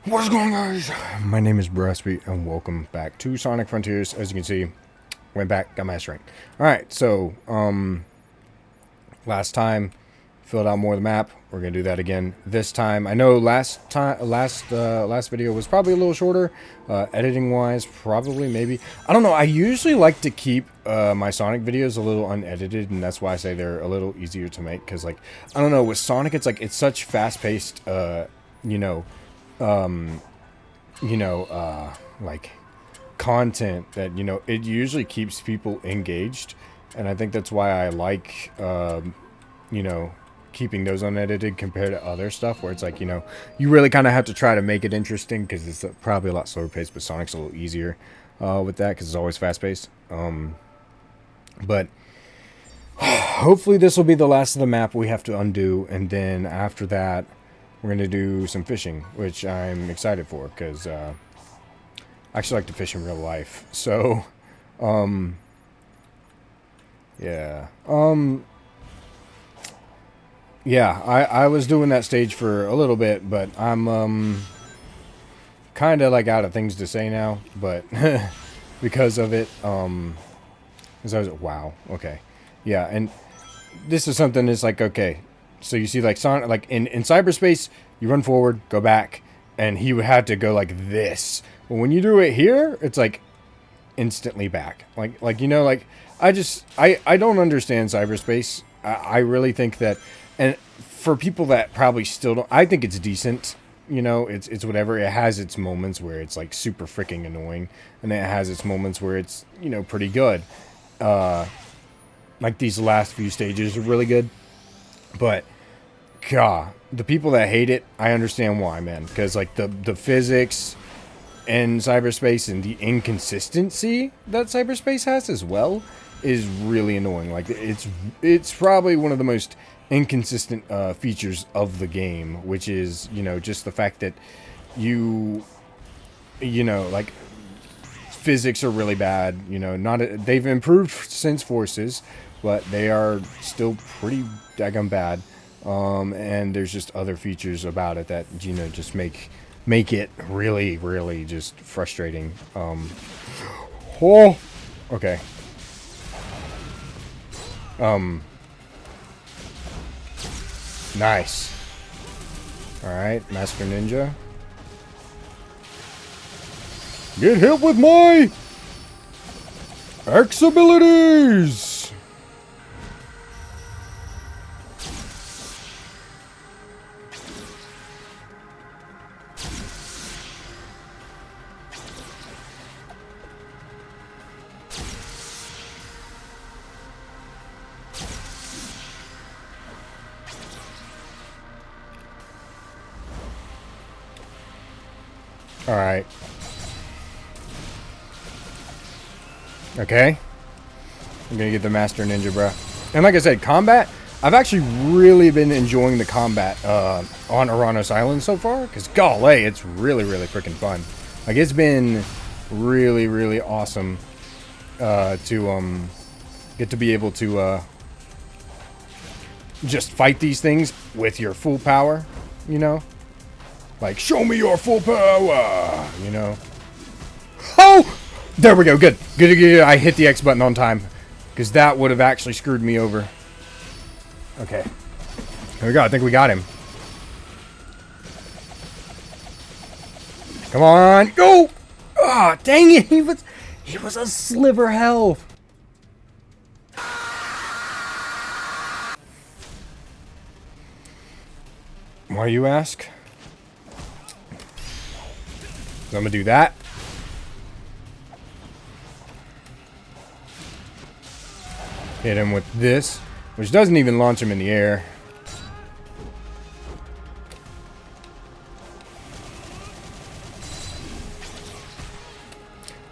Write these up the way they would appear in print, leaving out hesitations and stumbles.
What's going on, guys? My name is Brusby, and welcome back to Sonic Frontiers. As you can see, went back, got master rank. Alright, so, last time, filled out more of the map. We're gonna do that again this time. I know last video was probably a little shorter, editing-wise, probably, maybe. I don't know, I usually like to keep, my Sonic videos a little unedited, and that's why I say they're a little easier to make, because, like, I don't know, with Sonic, it's like, it's such fast-paced, like content that, it usually keeps people engaged. And I think that's why I like, keeping those unedited compared to other stuff where it's like, you really kind of have to try to make it interesting because it's probably a lot slower paced, but Sonic's a little easier with that because it's always fast paced. But hopefully this will be the last of the map we have to undo, and then after that we're going to do some fishing, which I'm excited for, because I actually like to fish in real life. So, yeah. Yeah, I was doing that stage for a little bit, but I'm, kind of, like, out of things to say now, but because of it, because I was, wow, okay. Yeah, and this is something that's like, okay, so you see, like, Sonic, like, in cyberspace, you run forward, go back, and he would have to go like this. But when you do it here, it's like instantly back. Like I don't understand cyberspace. I really think that, and for people that probably still don't, I think it's decent. It's whatever. It has its moments where it's like super freaking annoying, and it has its moments where it's, pretty good. Like these last few stages are really good. But, God, the people that hate it, I understand why, man. Because, like, the physics in cyberspace and the inconsistency that cyberspace has as well is really annoying. Like, it's probably one of the most inconsistent features of the game, which is, just the fact that like, physics are really bad. They've improved since Forces, but they are still pretty daggum bad. And there's just other features about it that, just make it really, really just frustrating. Oh, okay. Nice. Alright, Master Ninja. Get hit with my X abilities! Alright. Okay. I'm gonna get the Master Ninja, bro. And like I said, combat, I've actually really been enjoying the combat on Uranus Island so far. Because, golly, it's really, really freaking fun. Like, it's been really, really awesome to get to be able to just fight these things with your full power, Like, show me your full power, Oh! There we go, good. Good. I hit the X button on time. Because that would have actually screwed me over. Okay. There we go, I think we got him. Come on, go! Ah, oh, dang it, he was a sliver health. Why, you ask? So I'm gonna do that. Hit him with this, which doesn't even launch him in the air.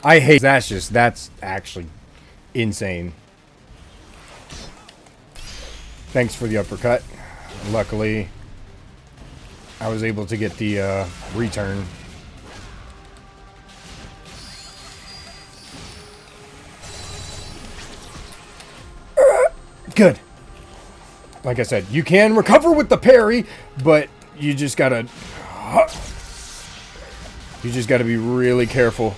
I hate that's actually insane. Thanks for the uppercut. Luckily, I was able to get the return. Good. Like I said, you can recover with the parry, but you just gotta... You just got to be really careful.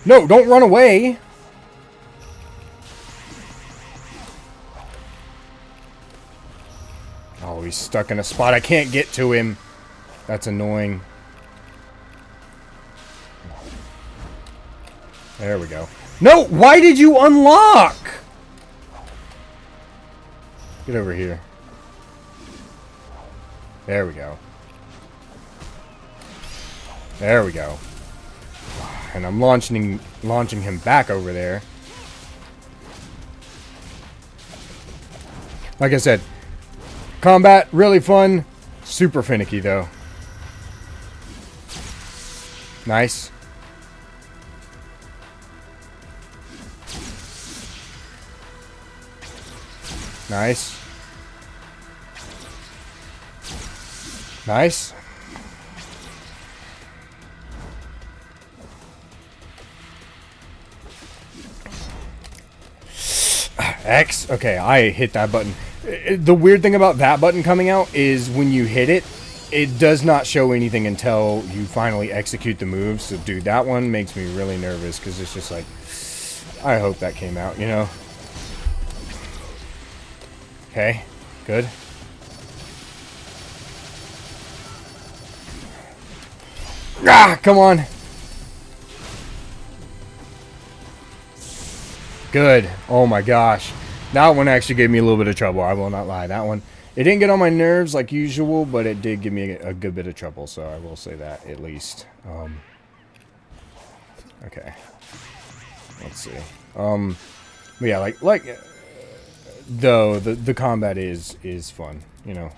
No, don't run away. Oh, he's stuck in a spot. I can't get to him. That's annoying. There we go. No, why did you unlock? Get over here. There we go. There we go. And I'm launching him back over there. Like I said, combat, really fun. Super finicky, though. Nice. Nice. Nice. X. Okay, I hit that button. The weird thing about that button coming out is when you hit it, it does not show anything until you finally execute the move. So, dude, that one makes me really nervous because it's just like, I hope that came out, you know? Okay, good. Ah, come on. Good. Oh my gosh. That one actually gave me a little bit of trouble. I will not lie. That one, it didn't get on my nerves like usual, but it did give me a good bit of trouble. So I will say that at least. Okay. Let's see. But yeah, though the combat is fun, you know.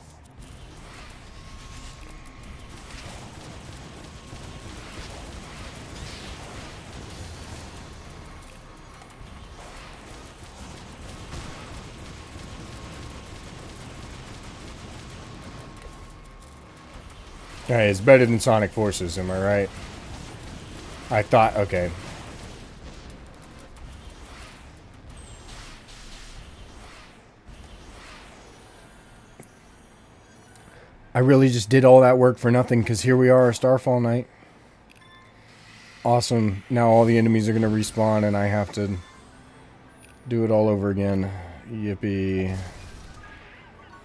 Hey, it's better than Sonic Forces, am I right? I thought, okay. I really just did all that work for nothing, because here we are, Starfall Night. Awesome. Now all the enemies are going to respawn, and I have to do it all over again. Yippee.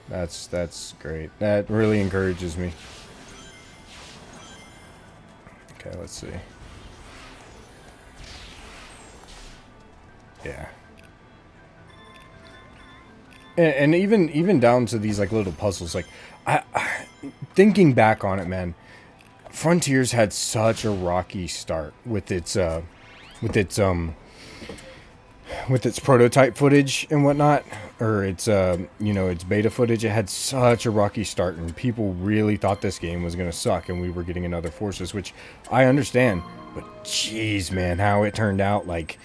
That's great. That really encourages me. Okay, let's see. Yeah. And even down to these like little puzzles, like thinking back on it, man, Frontiers had such a rocky start with its prototype footage and whatnot, or its you know, its beta footage. It had such a rocky start, and people really thought this game was gonna suck, and we were getting another Forces, which I understand. But jeez, man, how it turned out, like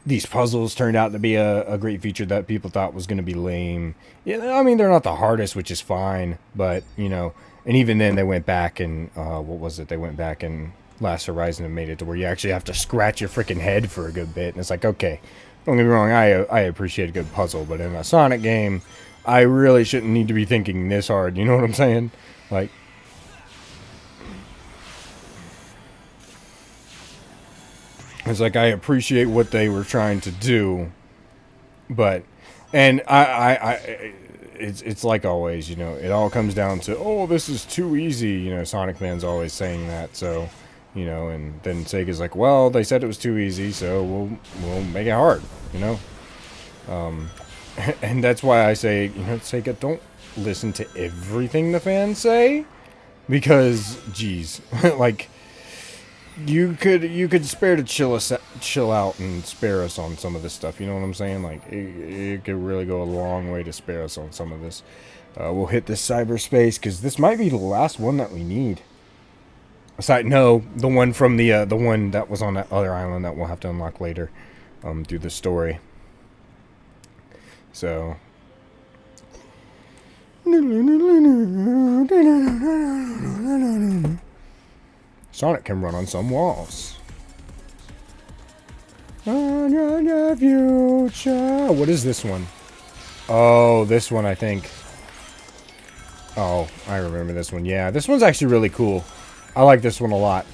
these puzzles turned out to be a great feature that people thought was gonna be lame. Yeah, I mean, they're not the hardest, which is fine, but you know, and even then they went back and what was it? They went back and Last Horizon and made it to where you actually have to scratch your freaking head for a good bit, and it's like, okay. Don't get me wrong, I appreciate a good puzzle, but in a Sonic game, I really shouldn't need to be thinking this hard, you know what I'm saying? Like, it's like I appreciate what they were trying to do, but, and it's like always, you know, it all comes down to, oh, this is too easy, you know, Sonic fans always saying that, so... You know, and then Sega's like, well, they said it was too easy, so we'll make it hard, you know? And that's why I say, you know, Sega, don't listen to everything the fans say, because, geez, like, you could spare to chill out and spare us on some of this stuff, you know what I'm saying? Like, it could really go a long way to spare us on some of this. We'll hit this cyberspace, because this might be the last one that we need. Aside, no, the one from the one that was on that other island that we'll have to unlock later, through the story. So, Sonic can run on some walls. On your future. What is this one? Oh, this one, I think. Oh, I remember this one. Yeah, this one's actually really cool. I like this one a lot.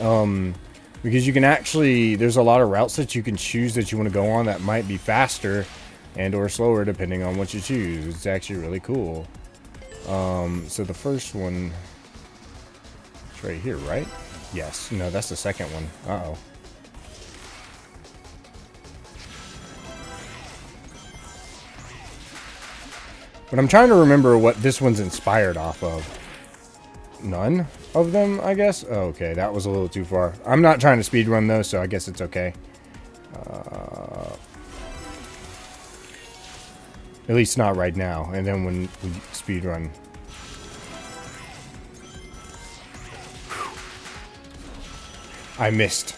Because you can actually, there's a lot of routes that you can choose that you want to go on that might be faster and or slower depending on what you choose. It's actually really cool. So the first one, it's right here, right? Yes. No, that's the second one. Uh-oh. But I'm trying to remember what this one's inspired off of. None of them, I guess? Oh, okay, that was a little too far. I'm not trying to speedrun though, so I guess it's okay. At least not right now. And then when we speedrun. I missed.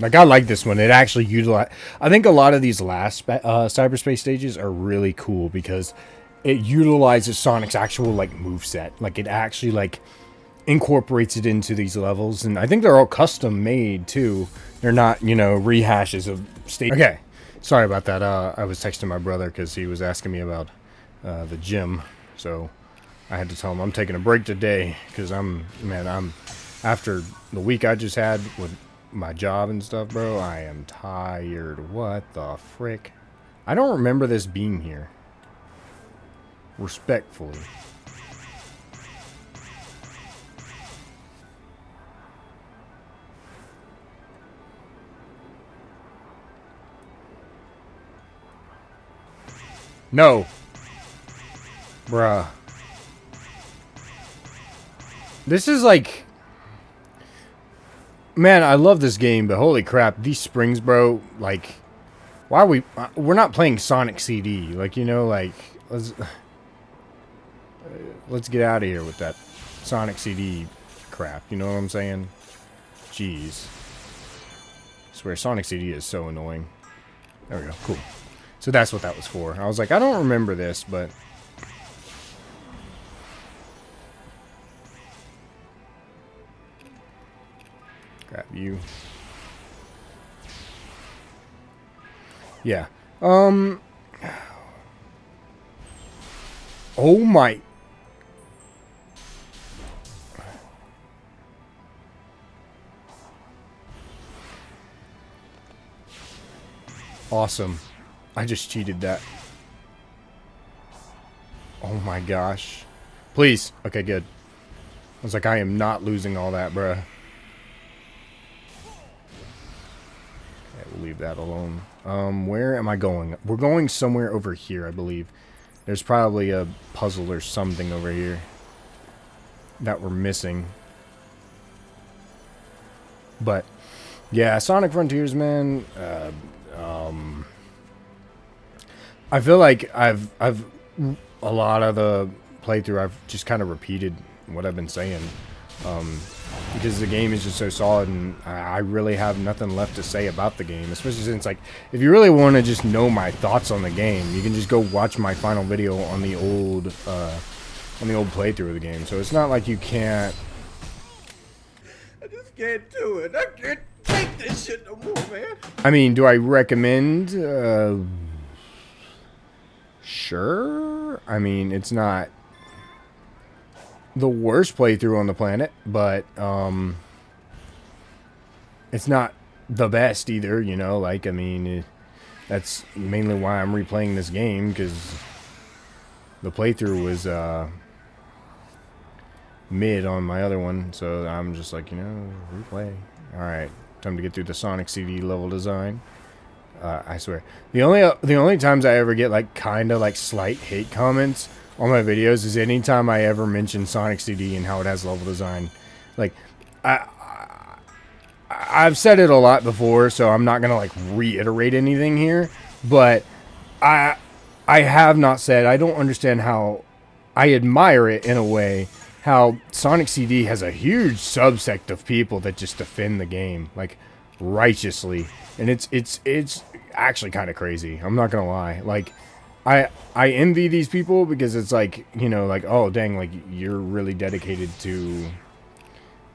Like, I like this one. It actually utilized... I think a lot of these last cyberspace stages are really cool because it utilizes Sonic's actual, like, moveset. Like, it actually, like, incorporates it into these levels. And I think they're all custom made, too. They're not, you know, rehashes of stages. Okay. Sorry about that. I was texting my brother because he was asking me about the gym. So I had to tell him I'm taking a break today because I'm after the week I just had with my job and stuff, bro, I am tired. What the frick? I don't remember this being here. Respectfully. No. Bruh. This is like... Man, I love this game, but holy crap, these springs, bro, like... Why are we... We're not playing Sonic CD. Like, you know, like... Let's get out of here with that Sonic CD crap. You know what I'm saying? Jeez. I swear, Sonic CD is so annoying. There we go. Cool. So that's what that was for. I was like, I don't remember this, but... Grab you. Yeah. Oh my... Awesome. I just cheated that. Oh my gosh. Please. Okay, good. I was like, I am not losing all that, bruh. Okay, we'll leave that alone. Where am I going? We're going somewhere over here, I believe. There's probably a puzzle or something over here that we're missing. But, yeah, Sonic Frontiers, man. I feel like I've a lot of the playthrough I've just kind of repeated what I've been saying, because the game is just so solid, and I really have nothing left to say about the game. Especially since, like, if you really want to just know my thoughts on the game, you can just go watch my final video on the old playthrough of the game. So it's not like you can't. I just can't do it. I can't take this shit no more, man. I mean, do I recommend? Sure. I mean, it's not the worst playthrough on the planet, but it's not the best either, you know. Like, I mean, that's mainly why I'm replaying this game, because the playthrough was mid on my other one, so I'm just like, you know, replay. Alright, time to get through the Sonic CD level design. I swear, the only times I ever get like kind of like slight hate comments on my videos is anytime I ever mention Sonic CD and how it has level design. Like, I've said it a lot before, so I'm not gonna like reiterate anything here, but I have not said I don't understand how. I admire it in a way how Sonic CD has a huge subsect of people that just defend the game like righteously, and it's actually kind of crazy. I'm not gonna lie. Like, I envy these people because it's like, you know, like, oh dang, like you're really dedicated to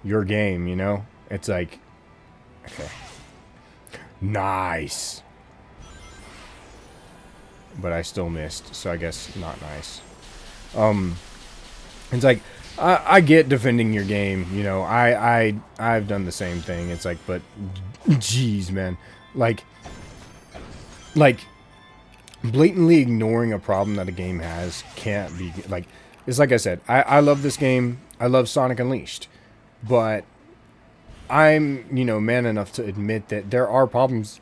your game, you know? It's like, okay. Nice. But I still missed, so I guess not nice. It's like I get defending your game, you know. I've done the same thing. It's like, but geez, man, like blatantly ignoring a problem that a game has can't be like. It's like I said, I love this game. I love Sonic Unleashed, but I'm, you know, man enough to admit that there are problems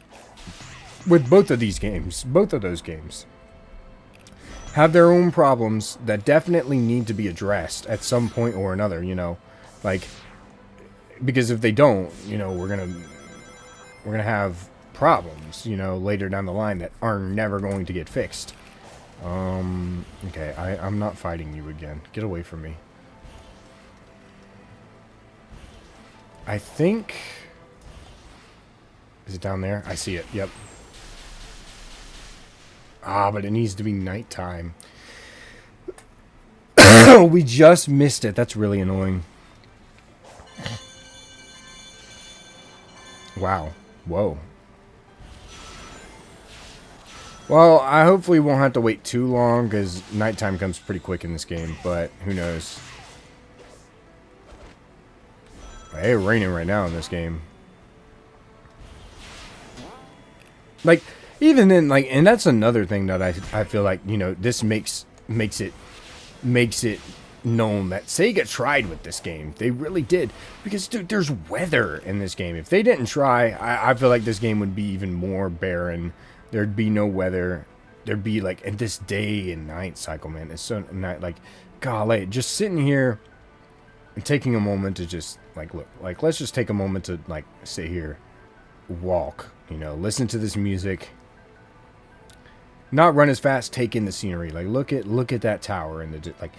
with both of these games. Both of those games have their own problems that definitely need to be addressed at some point or another, you know, like, because if they don't, you know, we're gonna have problems, you know, later down the line that are never going to get fixed. Okay, I'm not fighting you again. Get away from me. I think, is it down there? I see it. Yep. Ah, but it needs to be nighttime. We just missed it. That's really annoying. Wow. Whoa. Well, I hopefully won't have to wait too long, because nighttime comes pretty quick in this game, but who knows. It's raining right now in this game. Like, even then, like, and that's another thing that I feel like, you know, this makes it known that Sega tried with this game. They really did. Because, dude, there's weather in this game. If they didn't try, I feel like this game would be even more barren. There'd be no weather. There'd be, like, and this day and night cycle, man. It's so, like, golly, just sitting here and taking a moment to just, like, look. Like, let's just take a moment to, like, sit here, walk, you know, listen to this music. Not run as fast, take in the scenery. Like, look at that tower and the, like,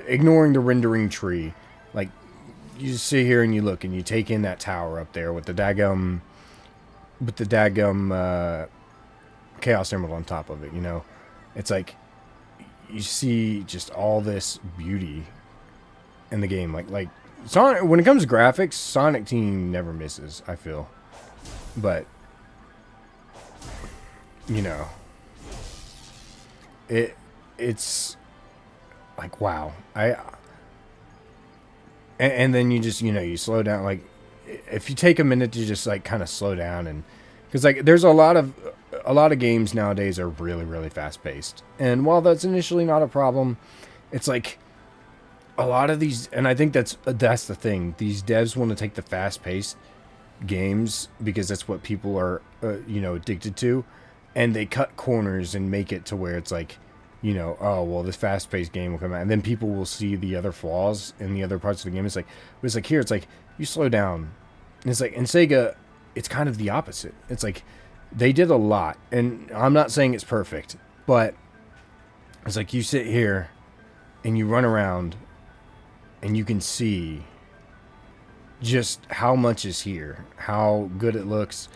ignoring the rendering tree. Like, you just sit here and you look and you take in that tower up there with the daggum Chaos Emerald on top of it, you know. It's like you see just all this beauty in the game. Like Sonic, when it comes to graphics, Sonic Team never misses, I feel. But you know, it's like, wow. And then you just, you know, you slow down. Like, if you take a minute to just, like, kind of slow down, and because, like, there's a lot of games nowadays are really, really fast paced, and while that's initially not a problem, it's like a lot of these, and I think that's the thing, these devs want to take the fast paced games because that's what people are you know, addicted to, and they cut corners and make it to where it's like, you know, oh, well, this fast-paced game will come out, and then people will see the other flaws in the other parts of the game. It's like here, it's like, you slow down. And it's like, in Sega, it's kind of the opposite. It's like, they did a lot, and I'm not saying it's perfect, but it's like, you sit here, and you run around, and you can see just how much is here, how good it looks,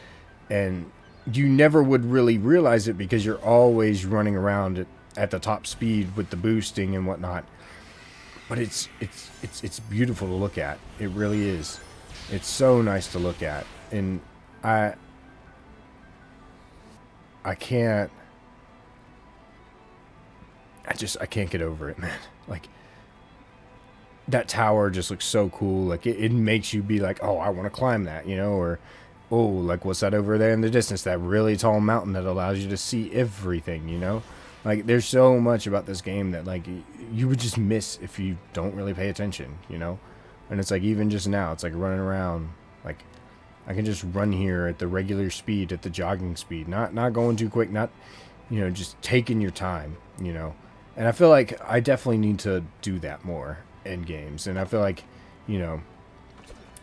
and you never would really realize it because you're always running around at the top speed with the boosting and whatnot. But it's beautiful to look at. It really is. It's so nice to look at. And I can't get over it, man. Like, that tower just looks so cool. Like, it makes you be like, oh, I want to climb that, you know, or oh, like, what's that over there in the distance? That really tall mountain that allows you to see everything, you know? Like, there's so much about this game that, like, you would just miss if you don't really pay attention, you know? And it's like, even just now, it's like running around. Like, I can just run here at the regular speed, at the jogging speed. Not going too quick, not, you know, just taking your time, you know? And I feel like I definitely need to do that more in games. And I feel like, you know,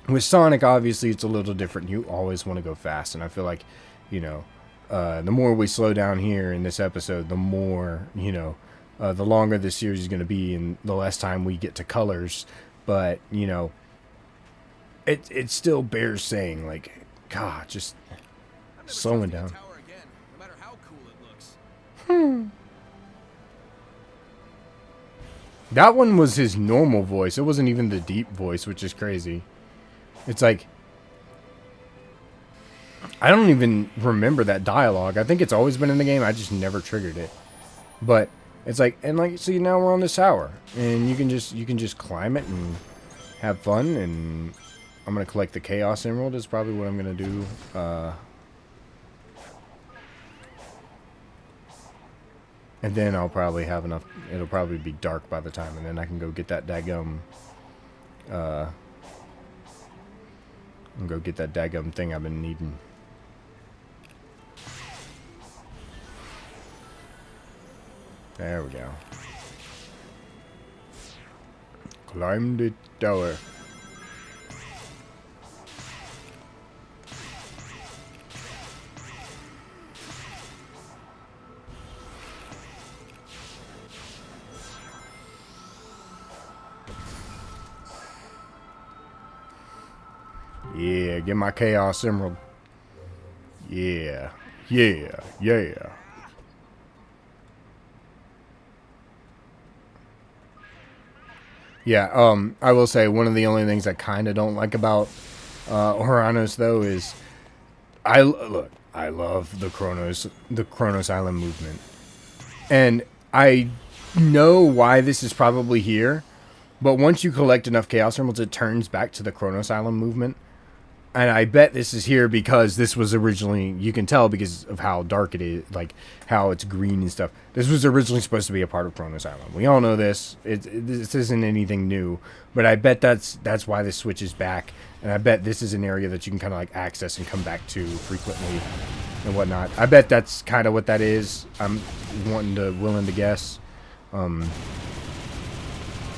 with Sonic, obviously, it's a little different. You always want to go fast. And I feel like, you know, the more we slow down here in this episode, the more, you know, the longer this series is going to be and the less time we get to colors. But, you know, it still bears saying, like, God, just slowing down. That one was his normal voice. It wasn't even the deep voice, which is crazy. It's like, I don't even remember that dialogue. I think it's always been in the game. I just never triggered it. But it's like, and like, see, now we're on this tower, and you can just climb it and have fun. And I'm gonna collect the Chaos Emerald. Is probably what I'm gonna do. And then I'll probably have enough. It'll probably be dark by the time, and then I can go get that daggum. And go get that daggum thing I've been needing. There we go. Climb the tower. Yeah, get my Chaos Emerald. Yeah, yeah, yeah. Yeah, I will say one of the only things I kind of don't like about Oranos though is I love the Chronos Island movement. And I know why this is probably here, but once you collect enough Chaos Emeralds it turns back to the Chronos Island movement. And I bet this is here because this was originally, you can tell because of how dark it is, like how it's green and stuff. This was originally supposed to be a part of Chronos Island. We all know this. This isn't anything new, but I bet that's why this switches back. And I bet this is an area that you can kind of like access and come back to frequently and whatnot. I bet that's kind of what that is. I'm willing to guess.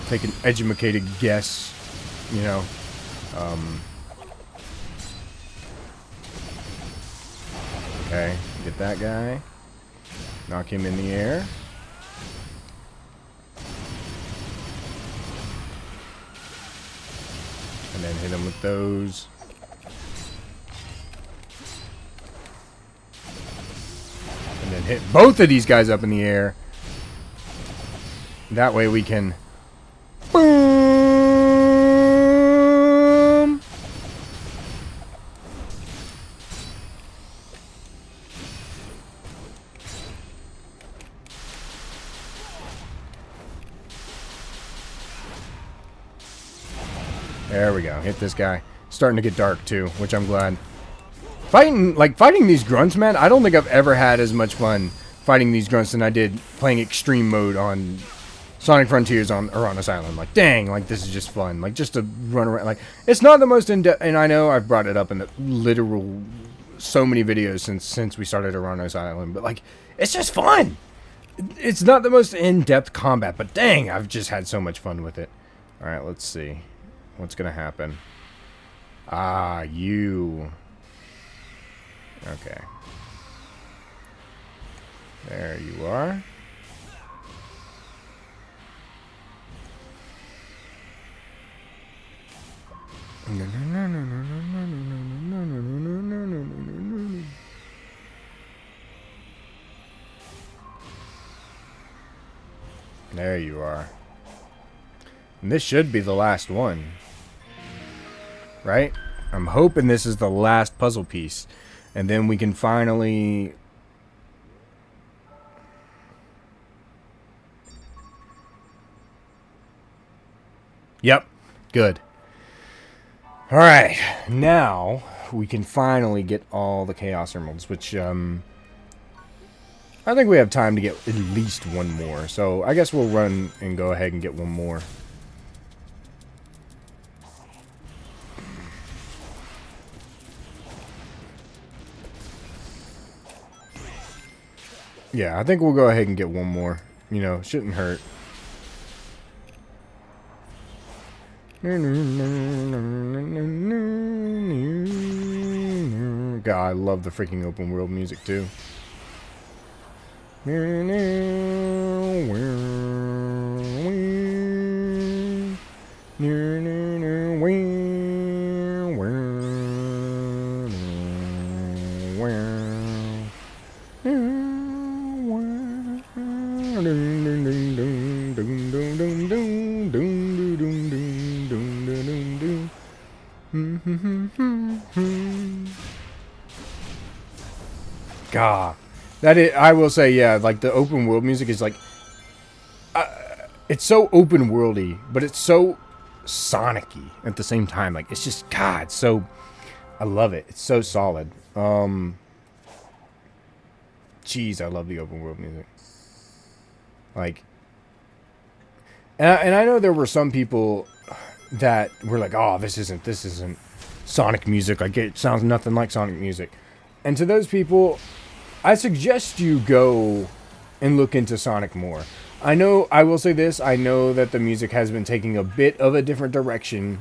Take an educated guess, you know. Okay, get that guy. Knock him in the air. And then hit him with those. And then hit both of these guys up in the air. That way we can... Boom! There we go. Hit this guy. Starting to get dark too, which I'm glad. Fighting these grunts, man. I don't think I've ever had as much fun fighting these grunts than I did playing extreme mode on Sonic Frontiers on Oranos Island. Like, dang, like this is just fun. Like just to run around. Like it's not the most in-depth, and I know I've brought it up in the literal so many videos since we started Oranos Island, but like it's just fun. It's not the most in-depth combat, but dang, I've just had so much fun with it. All right, let's see. What's gonna happen? Ah, you. Okay. There you are. There you are. And this should be the last one. Right? I'm hoping this is the last puzzle piece. And then we can finally... Yep. Good. Alright. Now, we can finally get all the Chaos Emeralds, which, I think we have time to get at least one more. So, I guess we'll run and go ahead and get one more. Yeah, I think we'll go ahead and get one more. You know, shouldn't hurt. God, I love the freaking open world music too. God, that is, I will say, yeah, like the open world music is like, it's so open worldy, but it's so Sonic-y at the same time. Like, it's just, God, so, I love it. It's so solid. Jeez, I love the open world music. Like, and I know there were some people that were like, oh, this isn't Sonic music. Like, it sounds nothing like Sonic music. And to those people, I suggest you go and look into Sonic more. I will say this, I know that the music has been taking a bit of a different direction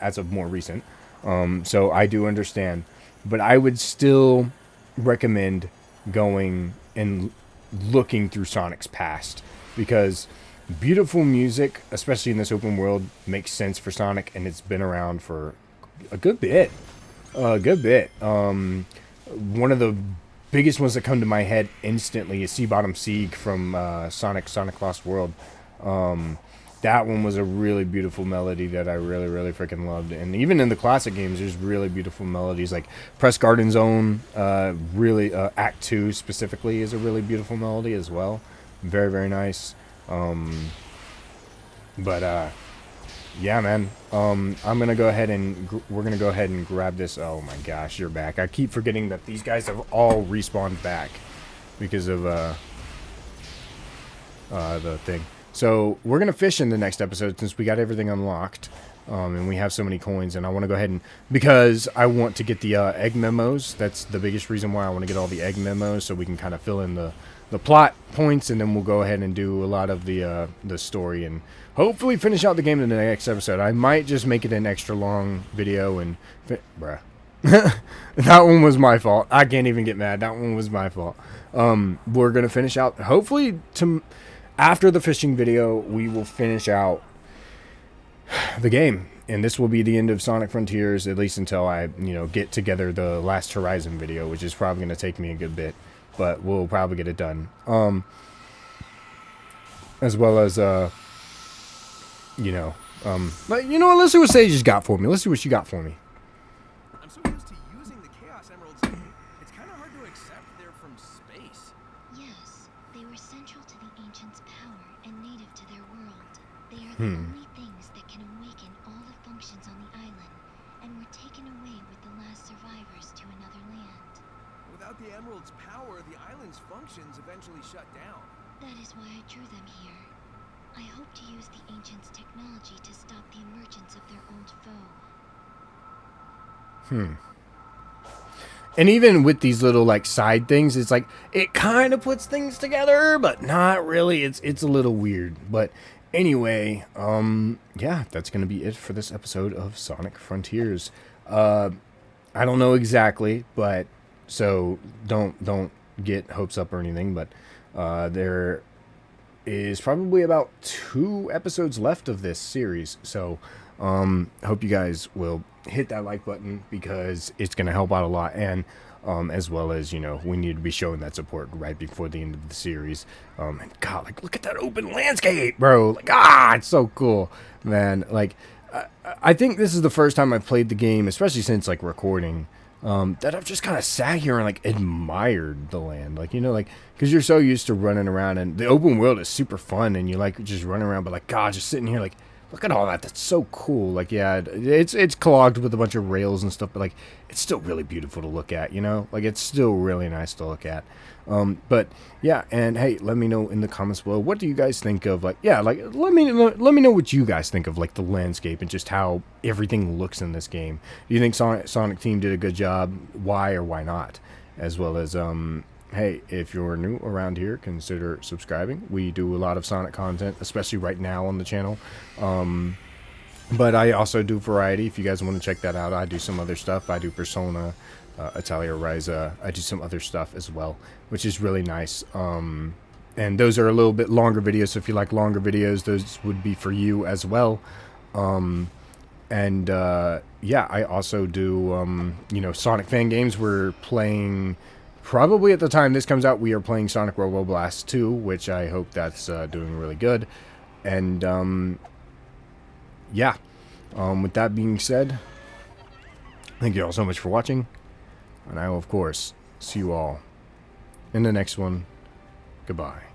as of more recent. So I do understand. But I would still recommend going and looking through Sonic's past, because beautiful music, especially in this open world, makes sense for Sonic, and it's been around for a good bit. One of the biggest ones that come to my head instantly is Sea Bottom Sieg from Sonic Lost World. That one was a really beautiful melody that I really, really freaking loved. And even in the classic games, there's really beautiful melodies. Like Press Garden Zone, Act 2 specifically is a really beautiful melody as well. Very, very nice. Yeah, man. I'm gonna go ahead and we're gonna go ahead and grab this. Oh my gosh, you're back. I keep forgetting that these guys have all respawned back because of the thing. So we're gonna fish in the next episode since we got everything unlocked, and we have so many coins. And I want to go ahead and, because I want to get the egg memos. That's the biggest reason why I want to get all the egg memos, so we can kind of fill in the plot points, and then we'll go ahead and do a lot of the story and hopefully finish out the game in the next episode. I might just make it an extra long video and bruh. That one was my fault. I can't even get mad. That one was my fault. We're gonna finish out, hopefully after the fishing video, we will finish out the game, and this will be the end of Sonic Frontiers, at least until I get together the Last Horizon video, which is probably going to take me a good bit, but we'll probably get it done. As well as let's see what Sage has got for me. Let's see what she got for me. I'm so used to using the Chaos Emeralds, it's kind of hard to accept they're from space. Yes, they were central to the Ancients' power and native to their world. They are the only things that can awaken all the functions on the island, and were taken away with the last survivors to another land. Without the Emerald's power, the island's functions eventually shut down. That is why I drew them here. I hope to use the Ancients' technology to stop the emergence of their old foe. And even with these little like side things, it's like it kind of puts things together, but not really. It's a little weird. But anyway, yeah, that's gonna be it for this episode of Sonic Frontiers. I don't know exactly, but so don't get hopes up or anything. But there is probably about 2 episodes left of this series, so hope you guys will hit that like button, because it's going to help out a lot, and as well as we need to be showing that support right before the end of the series. And God, like, look at that open landscape, bro. Like, it's so cool, man. Like, I think this is the first time I've played the game, especially since like recording, that I've just kind of sat here and like admired the land, like because you're so used to running around, and the open world is super fun, and you like just running around, but like, God, just sitting here like, look at all that. That's so cool. Like, yeah, it's clogged with a bunch of rails and stuff, but like, it's still really beautiful to look at. Like, it's still really nice to look at. But yeah, and hey, let me know in the comments below, what do you guys think of, like, yeah, like, let me know what you guys think of like the landscape and just how everything looks in this game. Do you think Sonic Team did a good job? Why or why not? As well as hey, if you're new around here, consider subscribing. We do a lot of Sonic content, especially right now on the channel. But I also do variety. If you guys want to check that out, I do some other stuff. I do Persona, Italia Ryza. I do some other stuff as well, which is really nice. And those are a little bit longer videos, so if you like longer videos, those would be for you as well. Yeah, I also do, Sonic fan games. We're playing, probably at the time this comes out, we are playing Sonic Robo Blast 2, which I hope that's doing really good. And, yeah, with that being said, thank you all so much for watching, and I will, of course, see you all in the next one. Goodbye.